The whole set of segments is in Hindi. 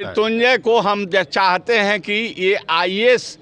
मृत्युंजय को हम चाहते हैं कि ये आईएएस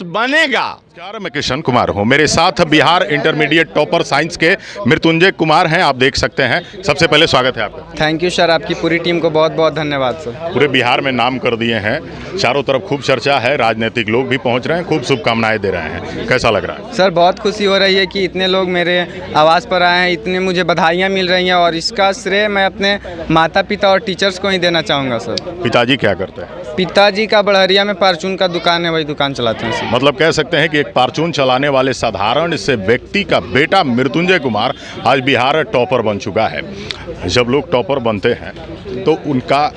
बनेगा। नमस्कार, मैं किशन कुमार हूँ। मेरे साथ बिहार इंटरमीडिएट टॉपर साइंस के मृत्युंजय कुमार हैं, आप देख सकते हैं। सबसे पहले स्वागत है आपका। थैंक यू सर, आपकी पूरी टीम को बहुत बहुत धन्यवाद सर। पूरे बिहार में नाम कर दिए हैं, चारों तरफ खूब चर्चा है, राजनीतिक लोग भी पहुँच रहे हैं, खूब शुभकामनाएं दे रहे हैं। कैसा लग रहा है? सर बहुत खुशी हो रही है कि इतने लोग मेरे आवास पर आए हैं, इतने मुझे बधाइयाँ मिल रही हैं और इसका श्रेय मैं अपने माता पिता और टीचर्स को ही देना चाहूँगा सर। पिताजी क्या करते हैं? पिताजी का बड़हरिया में परचून का दुकान है, वही दुकान चलाते हैं सर। मतलब कह सकते हैं कि एक परचून चलाने वाले साधारण से व्यक्ति का बेटा मृत्युंजय कुमार आज बिहार टॉपर बन चुका है। जब लोग टॉपर बनते हैं तो उनका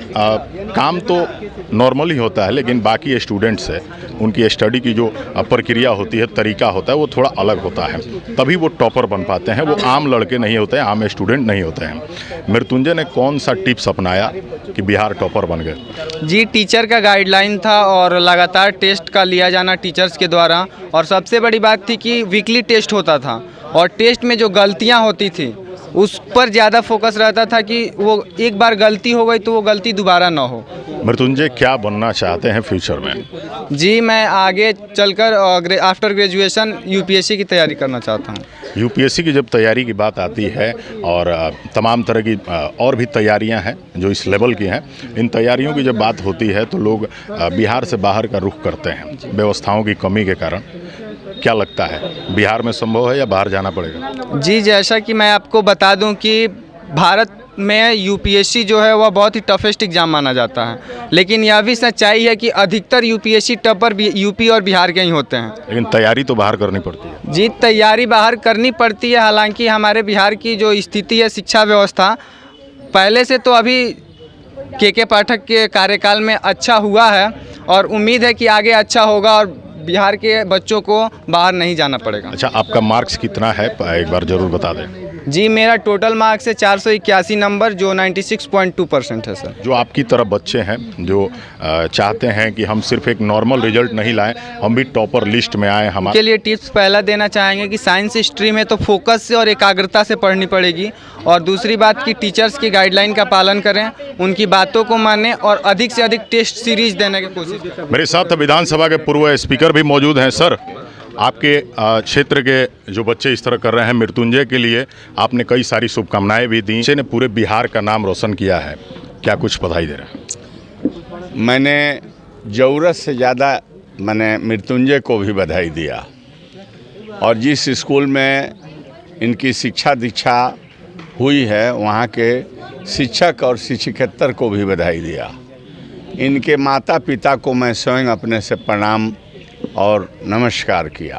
काम तो नॉर्मल ही होता है, लेकिन बाकी स्टूडेंट से उनकी स्टडी की जो प्रक्रिया होती है, तरीका होता है, वो थोड़ा अलग होता है, तभी वो टॉपर बन पाते हैं। वो आम लड़के नहीं होते हैं, आम स्टूडेंट नहीं होते हैं। मृत्युंजय ने कौन सा टिप्स अपनाया कि बिहार टॉपर बन गए? जी, टीचर का गाइडलाइन था और लगातार टेस्ट का लिया जाना टीचर्स के द्वारा, और सबसे बड़ी बात थी कि वीकली टेस्ट होता था और टेस्ट में जो गलतियां होती थी उस पर ज़्यादा फोकस रहता था कि वो एक बार गलती हो गई तो वो गलती दोबारा ना हो। मृत्युंजय क्या बनना चाहते हैं फ्यूचर में? जी, मैं आगे चलकर आफ्टर ग्रेजुएशन यूपीएससी की तैयारी करना चाहता हूँ। यूपीएससी की जब तैयारी की बात आती है और तमाम तरह की और भी तैयारियां हैं जो इस लेवल की हैं, इन तैयारियों की जब बात होती है तो लोग बिहार से बाहर का रुख करते हैं व्यवस्थाओं की कमी के कारण। क्या लगता है, बिहार में संभव है या बाहर जाना पड़ेगा? जी, जैसा कि मैं आपको बता दूं कि भारत में यूपीएससी जो है वह बहुत ही टफेस्ट एग्ज़ाम माना जाता है, लेकिन यह भी सच्चाई है कि अधिकतर यूपीएससी टॉपर यूपी और बिहार के ही होते हैं। लेकिन तैयारी तो बाहर करनी पड़ती है। जी, तैयारी बाहर करनी पड़ती है। हालांकि हमारे बिहार की जो स्थिति है, शिक्षा व्यवस्था पहले से तो अभी के पाठक के कार्यकाल में अच्छा हुआ है और उम्मीद है कि आगे अच्छा होगा और बिहार के बच्चों को बाहर नहीं जाना पड़ेगा। अच्छा, आपका मार्क्स कितना है एक बार जरूर बता दें। जी, मेरा टोटल मार्क्स है 481 नंबर, जो 96.2% है सर। जो आपकी तरफ बच्चे हैं जो चाहते हैं कि हम सिर्फ एक नॉर्मल रिजल्ट नहीं लाएं, हम भी टॉपर लिस्ट में आए, हमारे के लिए टिप्स पहला देना चाहेंगे कि साइंस स्ट्रीम है तो फोकस से और एकाग्रता से पढ़नी पड़ेगी, और दूसरी बात कि टीचर्स की गाइडलाइन का पालन करें, उनकी बातों को मानें और अधिक से अधिक टेस्ट सीरीज देने की कोशिश करें। मेरे साथ विधानसभा के पूर्व स्पीकर भी मौजूद हैं। सर, आपके क्षेत्र के जो बच्चे इस तरह कर रहे हैं, मृत्युंजय के लिए आपने कई सारी शुभकामनाएं भी दी। बच्चे ने पूरे बिहार का नाम रोशन किया है, क्या कुछ बधाई दे रहे हैं? मैंने ज़रूरत से ज़्यादा मृत्युंजय को भी बधाई दिया, और जिस स्कूल में इनकी शिक्षा दीक्षा हुई है वहाँ के शिक्षक और शिक्षकेतर को भी बधाई दिया। इनके माता पिता को मैं स्वयं अपने से प्रणाम और नमस्कार किया।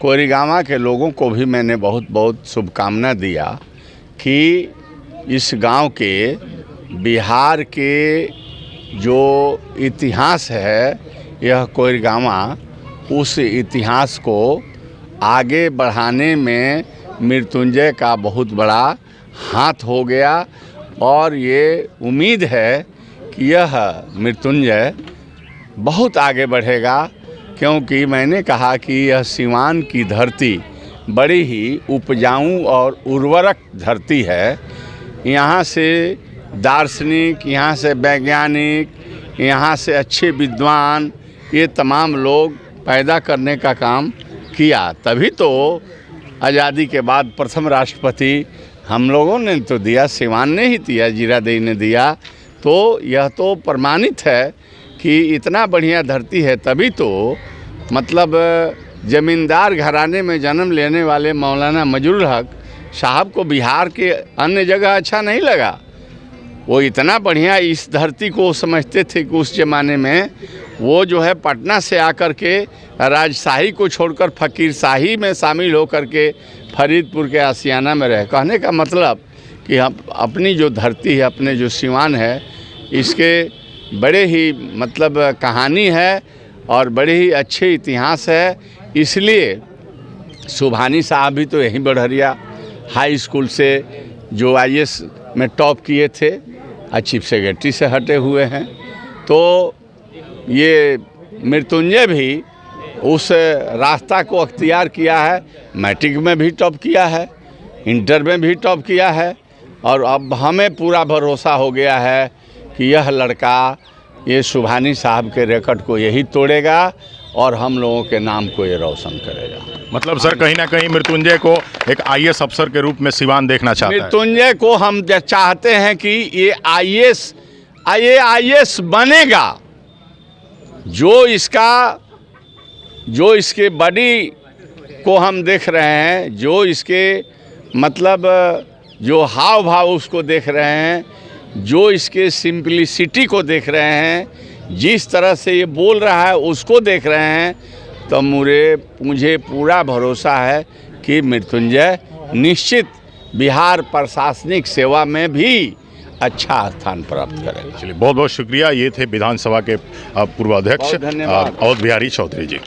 कोरिगामा के लोगों को भी मैंने बहुत बहुत शुभकामना दिया कि इस गांव के बिहार के जो इतिहास है, यह कोरिगामा उस इतिहास को आगे बढ़ाने में मृत्युंजय का बहुत बड़ा हाथ हो गया, और ये उम्मीद है कि यह मृत्युंजय बहुत आगे बढ़ेगा, क्योंकि मैंने कहा कि यह सीवान की धरती बड़ी ही उपजाऊ और उर्वरक धरती है। यहाँ से दार्शनिक, यहाँ से वैज्ञानिक, यहाँ से अच्छे विद्वान, ये तमाम लोग पैदा करने का काम किया। तभी तो आज़ादी के बाद प्रथम राष्ट्रपति हम लोगों ने तो दिया, सीवान ने ही दिया, जीरादेई ने दिया। तो यह तो प्रमाणित है कि इतना बढ़िया धरती है। तभी तो मतलब ज़मींदार घराने में जन्म लेने वाले मौलाना मजरूल हक साहब को बिहार के अन्य जगह अच्छा नहीं लगा। वो इतना बढ़िया इस धरती को समझते थे कि उस ज़माने में वो जो है पटना से आकर के राजशाही को छोड़कर फ़कीरशाही में शामिल होकर के फरीदपुर के आशियाना में रहे। कहने का मतलब कि हम अपनी जो धरती है, अपने जो सीवान है, इसके बड़े ही मतलब कहानी है और बड़े ही अच्छे इतिहास है। इसलिए सुभानी साहब भी तो यहीं बड़हरिया हाई स्कूल से जो आईएएस में टॉप किए थे, चीफ सेक्रेटरी से हटे हुए हैं। तो ये मृत्युंजय भी उस रास्ता को अख्तियार किया है। मैट्रिक में भी टॉप किया है, इंटर में भी टॉप किया है, और अब हमें पूरा भरोसा हो गया है कि यह लड़का ये सुभानी साहब के रिकॉर्ड को यही तोड़ेगा और हम लोगों के नाम को ये रोशन करेगा। मतलब सर कहीं ना कहीं मृत्युंजय को एक आईएएस अफसर के रूप में सिवान देखना चाहता है। मृत्युंजय को हम चाहते हैं कि ये आईएएस बनेगा। जो इसके बॉडी को हम देख रहे हैं, जो इसके मतलब जो हाव भाव उसको देख रहे हैं, जो इसके सिंपलिसिटी को देख रहे हैं, जिस तरह से ये बोल रहा है उसको देख रहे हैं, तो मुझे पूरा भरोसा है कि मृत्युंजय निश्चित बिहार प्रशासनिक सेवा में भी अच्छा स्थान प्राप्त करेगा। चलिए बहुत बहुत शुक्रिया। ये थे विधानसभा के पूर्व अध्यक्ष बहुत धन्यवाद। अवध बिहारी चौधरी जी।